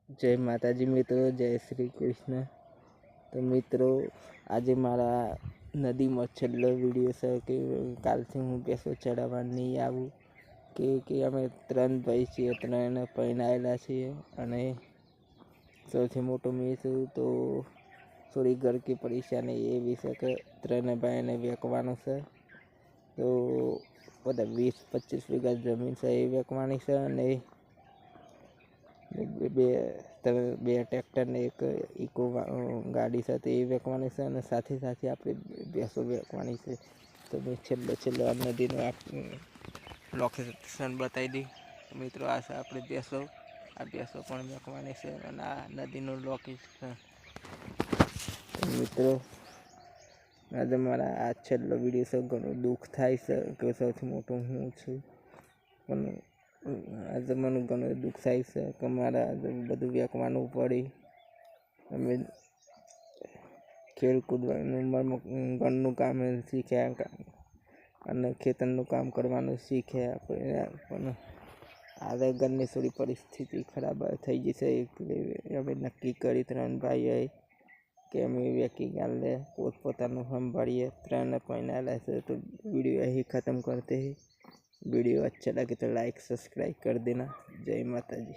जय माताजी मित्रों, जय श्री कृष्ण। तो मित्रों, आज मारा नदी में छेल्लो विडियो है कि काल से हूँ बेसो चढ़ावा नहीं आऊँ कि अमे 3 भाई छे, 3 परणायेला छे अने सौथी मोटो मैं छुं। तो थोड़ी घर की परेशानी एवी छे के 3 भाईने वेचवानुं छे। तो बधा 20-25 वीघा जमीन छे ए वेचवानी छे अने बे ट्रेक्टर ने एक इको गाड़ी है तो ये वेचवानी है और साथ आपणे भैंसो वेचवानी है। तो मैं छेल्ले नदी लोकेशन बताई दी। मित्रों, आ अपनी भैंसो, आ भैंसो पण वेचवानी है और आ नदी लोकेशन। मित्रों, आज मारा आ छेल्लो विडियो से घणुं दुख थाय छे के सौथी मोटो हूँ छुं, पण आज मने घणुं दुख थाय छे के मारे बधुं वेचवानुं पड़ी। अमे खेलकूदवानुं घरनुं काम शीख्या अने खेतरनुं काम करवानुं शीख्या, पण आज घरनी थोड़ी परिस्थिति खराब थई गई छे। એટલે અમે નક્કી કરી 3 ભાઈઓએ કે અમે વેચી ગાલે પોતપોતાનું સંભાળીએ। 3 પરણાયેલા છે। तो वीडियो यही ख़त्म करते हैं। वीडियो अच्छा लगे तो लाइक सब्सक्राइब कर देना। जय माता जी।